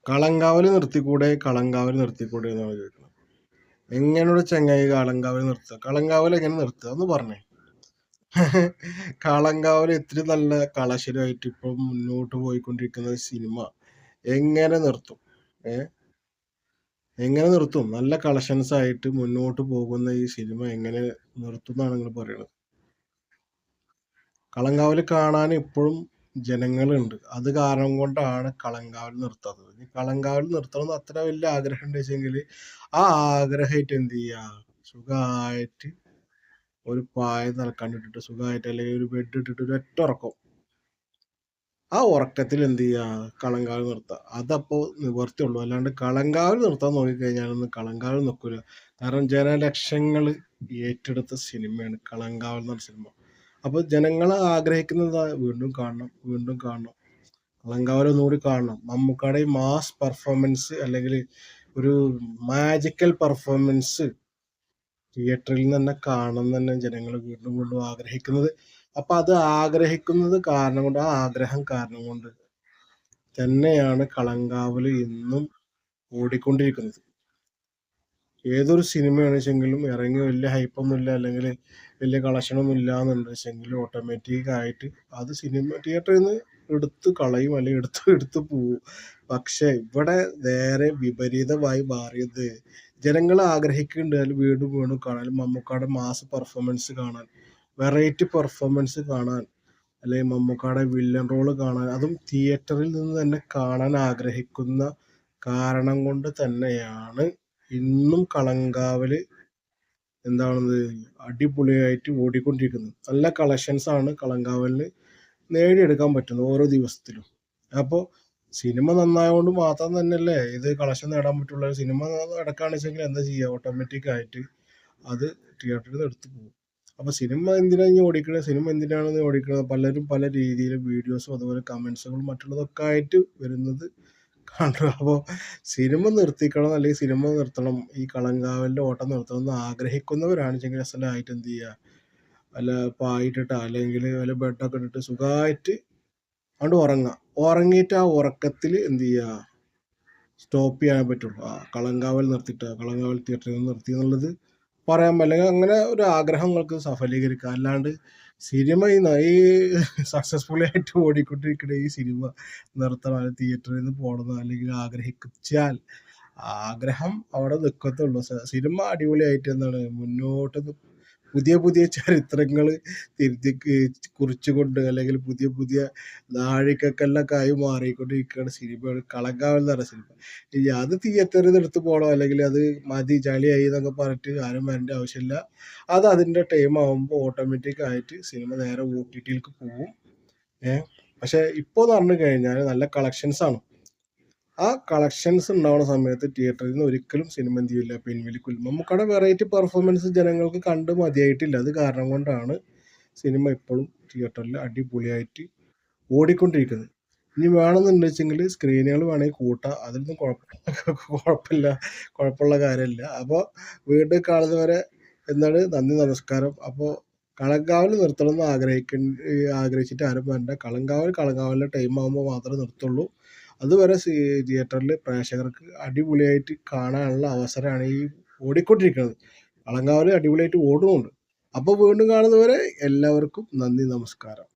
കളങ്കാവല് നിർത്തിക്കൂടെ കളങ്കാവല് നിർത്തിക്കൂടെ എന്നാണ് ചോദിക്കുന്നത്. എങ്ങനെയുള്ള ചങ്ങായി കളങ്കാവല് നിർത്തുക? കളങ്കാവൽ എങ്ങനെ നിർത്തുക ഒന്ന് പറഞ്ഞേ. കളങ്കാവൽ ഇത്തിരി നല്ല കളശലായിട്ട് ഇപ്പൊ മുന്നോട്ട് പോയിക്കൊണ്ടിരിക്കുന്ന സിനിമ എങ്ങനെ നിർത്തും? ഏ എങ്ങനെ നിർത്തും? നല്ല കളക്ഷൻസ് ആയിട്ട് മുന്നോട്ട് പോകുന്ന ഈ സിനിമ എങ്ങനെ നിർത്തും എന്നാണ് നിങ്ങൾ പറയുന്നത്? കളങ്കാവൽ കാണാൻ ഇപ്പോഴും ജനങ്ങളുണ്ട്. അത് കാരണം കൊണ്ടാണ് കളങ്കാവൽ നിർത്താത്തത്. ഈ കളങ്കാവൽ നിർത്തണം എന്ന് അത്ര വലിയ ആഗ്രഹം ഉണ്ട് വെച്ചെങ്കിൽ ആ ആഗ്രഹമായിട്ട് എന്ത് ചെയ്യുക? സുഖമായിട്ട് ഒരു പായ തലക്കാണ്ടിട്ടിട്ട് സുഖമായിട്ട് അല്ലെങ്കിൽ ഒരു ബെഡ് ഇട്ടിട്ട് ഒരു ഒറ്റ ഉറക്കം. ആ ഉറക്കത്തിൽ എന്ത് ചെയ്യുക? കളങ്കാവൽ നിർത്തുക. അതപ്പോൾ നിവർത്തിയുള്ളൂ. അല്ലാണ്ട് കളങ്കാവൽ നിർത്താൻ നോക്കിക്കഴിഞ്ഞാലൊന്നും കളങ്കാവൽ നിൽക്കില്ല. കാരണം ജനലക്ഷങ്ങൾ ഏറ്റെടുത്ത സിനിമയാണ് കളങ്കാവൽ എന്ന സിനിമ. അപ്പോൾ ജനങ്ങൾ ആഗ്രഹിക്കുന്നത് വീണ്ടും കാണണം, വീണ്ടും കാണണം. കളങ്കാവൽ ഒന്നുകൂടി കാണണം. മമ്മൂക്കാടെ ഈ മാസ് പെർഫോമൻസ് അല്ലെങ്കിൽ ഒരു മാജിക്കൽ പെർഫോമൻസ് തിയേറ്ററിൽ നിന്ന് തന്നെ കാണണം തന്നെ ജനങ്ങൾ വീണ്ടും വീണ്ടും ആഗ്രഹിക്കുന്നത്. അപ്പൊ അത് ആഗ്രഹിക്കുന്നത് കാരണം കൊണ്ട് ആ ആഗ്രഹം കാരണം കൊണ്ട് തന്നെയാണ് കളങ്കാവൽ ഇന്നും ഓടിക്കൊണ്ടിരിക്കുന്നത്. ഏതൊരു സിനിമയാണ് വെച്ചെങ്കിലും ഇറങ്ങി വലിയ ഹൈപ്പൊന്നും ഇല്ല അല്ലെങ്കിൽ വലിയ കളക്ഷനൊന്നും ഇല്ല എന്നുണ്ട് വെച്ചെങ്കിൽ ഓട്ടോമാറ്റിക് ആയിട്ട് അത് സിനിമ തിയേറ്ററിൽ നിന്ന് എടുത്ത് കളയും അല്ലെങ്കിൽ എടുത്ത് പോവും. പക്ഷെ ഇവിടെ നേരെ വിപരീതമായി മാറിയത് ജനങ്ങൾ ആഗ്രഹിക്കുന്നുണ്ട് അതിൽ വീണ്ടും വീണ്ടും കാണാൻ മമ്മൂക്കാടെ മാസ് പെർഫോമൻസ് കാണാൻ, വെറൈറ്റി പെർഫോമൻസ് കാണാൻ, അല്ലെങ്കിൽ മമ്മൂക്കാടെ വില്ലൻ റോള് കാണാൻ, അതും തിയേറ്ററിൽ നിന്ന് തന്നെ കാണാൻ ആഗ്രഹിക്കുന്ന കാരണം കൊണ്ട് തന്നെയാണ് ഇന്നും കളങ്കാവല് എന്താണെന്ന് അടിപൊളിയായിട്ട് ഓടിക്കൊണ്ടിരിക്കുന്നത്. നല്ല കളക്ഷൻസ് ആണ് കളങ്കാവലിന് നേടിയെടുക്കാൻ പറ്റുന്നത് ഓരോ ദിവസത്തിലും. അപ്പോൾ സിനിമ നന്നായതുകൊണ്ട് മാത്രം തന്നെയല്ലേ ഇത് കളക്ഷൻ നേടാൻ പറ്റുള്ളൂ. സിനിമ നടക്കുകയാണെന്ന് വെച്ചെങ്കിൽ എന്താ ചെയ്യുക? ഓട്ടോമാറ്റിക് ആയിട്ട് അത് തിയേറ്ററിൽ നിന്ന് എടുത്ത് പോകും. അപ്പോൾ സിനിമ എന്തിനാണ് ഈ ഓടിക്കുന്നത്? സിനിമ എന്തിനാണ് ഈ ഓടിക്കുന്നത്? പലരും പല രീതിയിൽ വീഡിയോസും അതുപോലെ കമൻസുകളും മറ്റുള്ളതൊക്കെ ആയിട്ട് വരുന്നത് കണ്ടു. അപ്പോൾ സിനിമ നിർത്തിക്കണം അല്ലെങ്കിൽ സിനിമ നിർത്തണം, ഈ കളങ്കാവലിൻ്റെ ഓട്ടം നിർത്തണം എന്ന് ആഗ്രഹിക്കുന്നവരാണെന്നുവെച്ചെങ്കിൽ അസലായിട്ട് എന്ത് ചെയ്യുക? വല്ല പായിട്ടിട്ടോ അല്ലെങ്കിൽ വല്ല ബെഡൊക്കെ ഇട്ടിട്ട് സുഖമായിട്ട് അങ്ങോട്ട് ഉറങ്ങുക. ഉറങ്ങിയിട്ട് ആ ഉറക്കത്തിൽ എന്ത് ചെയ്യുക? സ്റ്റോപ്പ് ചെയ്യാൻ പറ്റുള്ളൂ. ആ കളങ്കാവൽ നിർത്തിയിട്ട് കളങ്കാവൽ തിയേറ്ററിൽ നിന്ന് നിർത്തി എന്നുള്ളത് പറയാൻ പറ്റില്ല. അല്ലെങ്കിൽ അങ്ങനെ ഒരു ആഗ്രഹം നിങ്ങൾക്ക് സഫലീകരിക്കുക. അല്ലാണ്ട് സിനിമ ഈ സക്സസ്ഫുള്ളി ആയിട്ട് ഓടിക്കൊണ്ടിരിക്കുന്ന ഈ സിനിമ നിർത്തണം അല്ലെങ്കിൽ തിയേറ്ററിൽ നിന്ന് പോകണം അല്ലെങ്കിൽ ആഗ്രഹിച്ചാൽ ആഗ്രഹം അവിടെ നിൽക്കത്തുള്ളൂ. സിനിമ അടിപൊളിയായിട്ട് എന്താണ് മുന്നോട്ട് പുതിയ പുതിയ ചരിത്രങ്ങൾ തിരുത്തി കുറിച്ചുകൊണ്ട് അല്ലെങ്കിൽ പുതിയ പുതിയ നാഴികക്കല്ലൊക്കെ മാറിക്കൊണ്ടിരിക്കുകയാണ് സിനിമകൾ. കളങ്കാവൽ എന്ന് പറഞ്ഞ സിനിമ ഇനി അത് തിയേറ്ററിൽ നിന്ന് എടുത്ത് പോകണോ അല്ലെങ്കിൽ അത് മതി ചളിയായി എന്നൊക്കെ പറഞ്ഞിട്ട് ആരും വരേണ്ട ആവശ്യമില്ല. അത് അതിൻ്റെ ടൈം ആകുമ്പോൾ ഓട്ടോമാറ്റിക് ആയിട്ട് സിനിമ നേരെ OTT-ലേക്ക് പോകും. പക്ഷെ ഇപ്പോൾ എന്ന് പറഞ്ഞു കഴിഞ്ഞാൽ നല്ല കളക്ഷൻസ് ആണ്. ആ കളക്ഷൻസ് ഉണ്ടാവുന്ന സമയത്ത് തിയേറ്ററിൽ നിന്ന് ഒരിക്കലും സിനിമ എന്ത് ചെയ്യില്ല, പിൻവലിക്കില്ല. നമുക്കവിടെ വെറൈറ്റി പെർഫോമൻസ് ജനങ്ങൾക്ക് കണ്ട് മതിയായിട്ടില്ല. അത് കാരണം കൊണ്ടാണ് സിനിമ ഇപ്പോഴും തിയേറ്ററിൽ അടിപൊളിയായിട്ട് ഓടിക്കൊണ്ടിരിക്കുന്നത്. ഇനി വേണമെന്നുണ്ടെച്ചെങ്കിൽ സ്ക്രീനുകൾ വേണമെങ്കിൽ കൂട്ടാം. അതിലൊന്നും കുഴപ്പമില്ല, കുഴപ്പമുള്ള കാര്യമില്ല. അപ്പോൾ വീണ്ടും കാണുന്നവരെ എന്താണ് നന്ദി നമസ്കാരം. അപ്പോൾ കളങ്കാവൽ നിർത്തണം എന്ന് ആഗ്രഹിച്ചിട്ട് ആരും വേണ്ട. കളങ്കാവലിൻ്റെ ടൈം ആകുമ്പോൾ മാത്രമേ നിർത്തുള്ളൂ. അതുവരെ തിയേറ്ററിൽ പ്രേക്ഷകർക്ക് അടിപൊളിയായിട്ട് കാണാനുള്ള അവസരമാണ് ഈ ഓടിക്കൊണ്ടിരിക്കുന്നത്. കളങ്കാവൽ അടിപൊളിയായിട്ട് ഓടുന്നുണ്ട്. അപ്പോൾ വീണ്ടും കാണുന്നവരെ എല്ലാവർക്കും നന്ദി നമസ്കാരം.